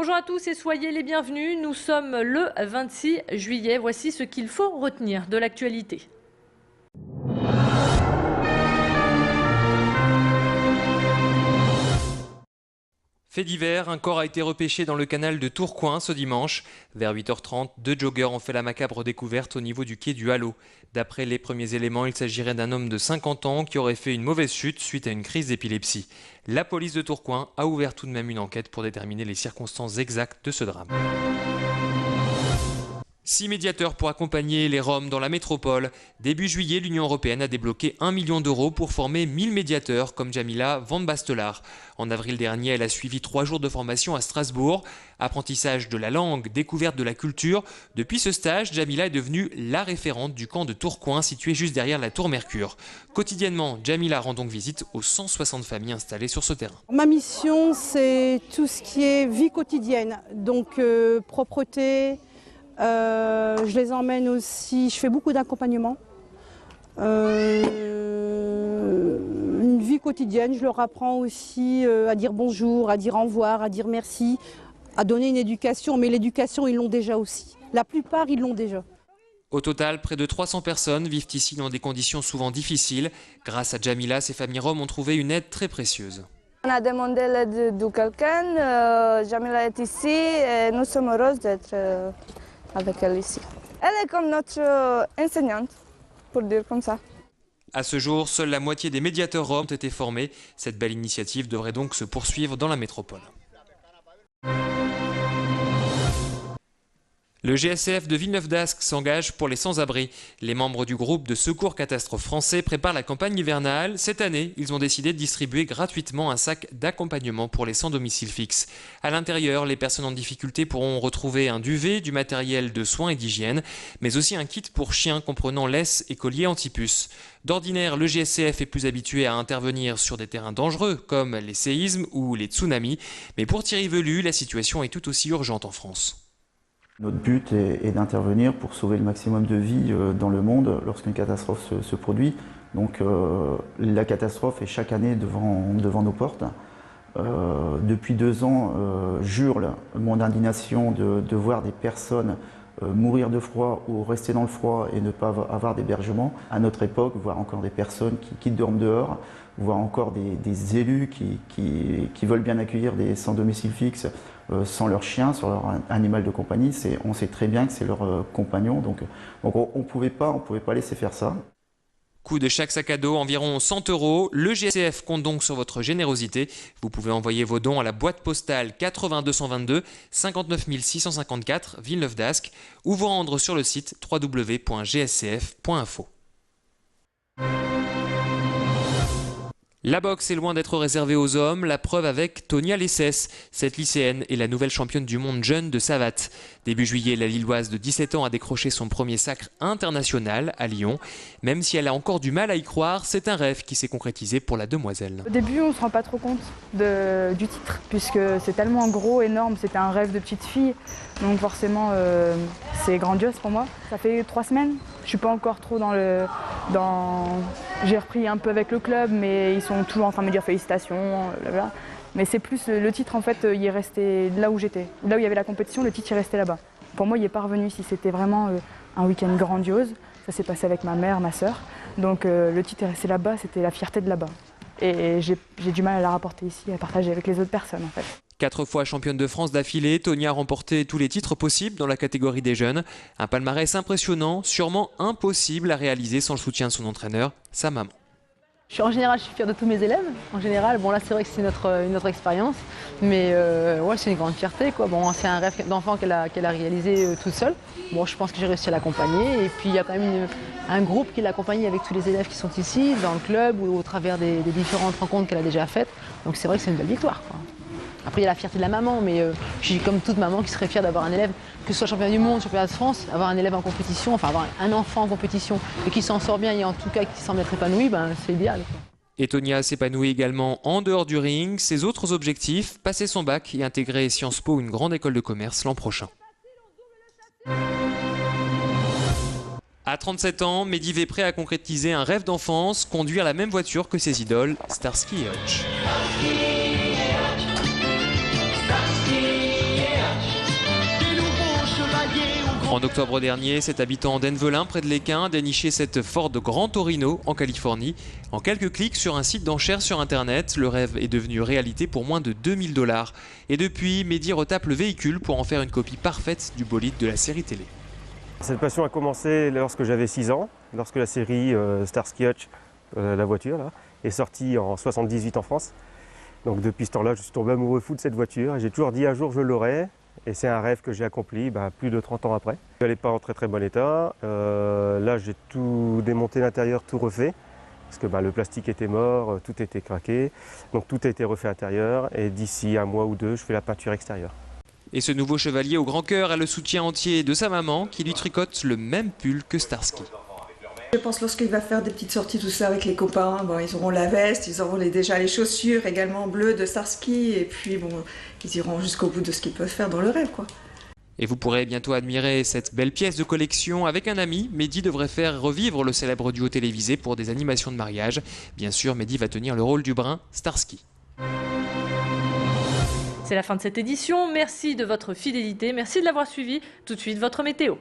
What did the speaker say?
Bonjour à tous et soyez les bienvenus. Nous sommes le 26 juillet. Voici ce qu'il faut retenir de l'actualité. Fait divers, un corps a été repêché dans le canal de Tourcoing ce dimanche. Vers 8h30, 2 joggeurs ont fait la macabre découverte au niveau du quai du Hallot. D'après les premiers éléments, il s'agirait d'un homme de 50 ans qui aurait fait une mauvaise chute suite à une crise d'épilepsie. La police de Tourcoing a ouvert tout de même une enquête pour déterminer les circonstances exactes de ce drame. 6 médiateurs pour accompagner les Roms dans la métropole. Début juillet, l'Union européenne a débloqué 1 million d'euros pour former 1000 médiateurs comme Jamila Van Bastelaar. En avril dernier, elle a suivi 3 jours de formation à Strasbourg. Apprentissage de la langue, découverte de la culture. Depuis ce stage, Jamila est devenue la référente du camp de Tourcoing situé juste derrière la tour Mercure. Quotidiennement, Jamila rend donc visite aux 160 familles installées sur ce terrain. Ma mission, c'est tout ce qui est vie quotidienne, donc propreté. Je les emmène aussi, je fais beaucoup d'accompagnement. Une vie quotidienne, je leur apprends aussi à dire bonjour, à dire au revoir, à dire merci, à donner une éducation, mais l'éducation ils l'ont déjà aussi. La plupart ils l'ont déjà. Au total, près de 300 personnes vivent ici dans des conditions souvent difficiles. Grâce à Jamila, ces familles roms ont trouvé une aide très précieuse. On a demandé l'aide de quelqu'un, Jamila est ici et nous sommes heureuses d'être avec elle ici. Elle est comme notre enseignante, pour dire comme ça. À ce jour, seule la moitié des médiateurs roms ont été formés. Cette belle initiative devrait donc se poursuivre dans la métropole. Le GSCF de Villeneuve-d'Ascq s'engage pour les sans-abri. Les membres du groupe de secours catastrophe français préparent la campagne hivernale. Cette année, ils ont décidé de distribuer gratuitement un sac d'accompagnement pour les sans domicile fixe. À l'intérieur, les personnes en difficulté pourront retrouver un duvet, du matériel de soins et d'hygiène, mais aussi un kit pour chiens comprenant laisse et collier anti-puce. D'ordinaire, le GSCF est plus habitué à intervenir sur des terrains dangereux, comme les séismes ou les tsunamis. Mais pour Thierry Velu, la situation est tout aussi urgente en France. Notre but est d'intervenir pour sauver le maximum de vies dans le monde lorsqu'une catastrophe se produit. Donc la catastrophe est chaque année devant nos portes. Depuis 2 ans, j'hurle mon indignation de voir des personnes mourir de froid ou rester dans le froid et ne pas avoir d'hébergement. À notre époque, voir encore des personnes qui dorment dehors, voir encore des élus qui veulent bien accueillir des sans domicile fixe sans leur chien, sans leur animal de compagnie. On sait très bien que c'est leur compagnon, donc on ne pouvait pas laisser faire ça. Coût de chaque sac à dos, environ 100 €. Le GSCF compte donc sur votre générosité. Vous pouvez envoyer vos dons à la boîte postale 80 222 59 654 Villeneuve-d'Ascq ou vous rendre sur le site www.gscf.info. La boxe est loin d'être réservée aux hommes, la preuve avec Tonia Lessès. Cette lycéenne est la nouvelle championne du monde jeune de savate. Début juillet, la Lilloise de 17 ans a décroché son premier sacre international à Lyon. Même si elle a encore du mal à y croire, c'est un rêve qui s'est concrétisé pour la demoiselle. Au début, on ne se rend pas trop compte du titre, puisque c'est tellement gros, énorme, c'était un rêve de petite fille. Donc forcément, c'est grandiose pour moi. Ça fait 3 semaines, je ne suis pas encore trop J'ai repris un peu avec le club, mais ils sont toujours en train de me dire félicitations, blablabla. Mais c'est plus le titre, en fait, il est resté là où j'étais. Là où il y avait la compétition, le titre est resté là-bas. Pour moi, il n'est pas revenu si c'était vraiment un week-end grandiose. Ça s'est passé avec ma mère, ma sœur. Donc le titre est resté là-bas, c'était la fierté de là-bas. Et j'ai du mal à la rapporter ici, à partager avec les autres personnes, en fait. 4 fois championne de France d'affilée, Tonia a remporté tous les titres possibles dans la catégorie des jeunes. Un palmarès impressionnant, sûrement impossible à réaliser sans le soutien de son entraîneur, sa maman. En général, je suis fière de tous mes élèves. En général, bon là c'est vrai que c'est une autre expérience, mais ouais, c'est une grande fierté, quoi. Bon, c'est un rêve d'enfant qu'elle a réalisé toute seule. Bon, je pense que j'ai réussi à l'accompagner. Et puis il y a quand même un groupe qui l'accompagne avec tous les élèves qui sont ici, dans le club ou au travers des différentes rencontres qu'elle a déjà faites. Donc c'est vrai que c'est une belle victoire, quoi. Après, il y a la fierté de la maman, mais je suis comme toute maman qui serait fière d'avoir un élève, que ce soit championnat du monde, championnat de France, avoir un élève en compétition, enfin avoir un enfant en compétition et qui s'en sort bien et en tout cas qui semble être épanoui, ben, c'est idéal, quoi. Et Tonia s'épanouit également en dehors du ring. Ses autres objectifs, passer son bac et intégrer Sciences Po, une grande école de commerce, l'an prochain. À 37 ans, Medivh est prêt à concrétiser un rêve d'enfance, conduire la même voiture que ses idoles, Starsky et Hutch. En octobre dernier, cet habitant d'Envelin, près de l'Équin, a déniché cette Ford Grand Torino en Californie. En quelques clics sur un site d'enchères sur Internet, le rêve est devenu réalité pour moins de 2000 $. Et depuis, Mehdi retape le véhicule pour en faire une copie parfaite du bolide de la série télé. Cette passion a commencé lorsque j'avais 6 ans, lorsque la série Starsky Hutch, la voiture, là, est sortie en 78 en France. Donc depuis ce temps-là, je suis tombé amoureux fou de cette voiture et j'ai toujours dit un jour je l'aurai. Et c'est un rêve que j'ai accompli plus de 30 ans après. Elle n'est pas en très très bon état. Là, j'ai tout démonté l'intérieur, tout refait. Parce que le plastique était mort, tout était craqué. Donc tout a été refait intérieur. Et d'ici un mois ou deux, je fais la peinture extérieure. Et ce nouveau chevalier au grand cœur a le soutien entier de sa maman qui lui tricote le même pull que Starsky. Je pense lorsqu'il va faire des petites sorties tout ça avec les copains, ils auront la veste, ils auront déjà les chaussures également bleues de Starsky et puis ils iront jusqu'au bout de ce qu'ils peuvent faire dans le rêve, quoi. Et vous pourrez bientôt admirer cette belle pièce de collection avec un ami. Mehdi devrait faire revivre le célèbre duo télévisé pour des animations de mariage. Bien sûr, Mehdi va tenir le rôle du brun Starsky. C'est la fin de cette édition. Merci de votre fidélité. Merci de l'avoir suivi. Tout de suite, votre météo.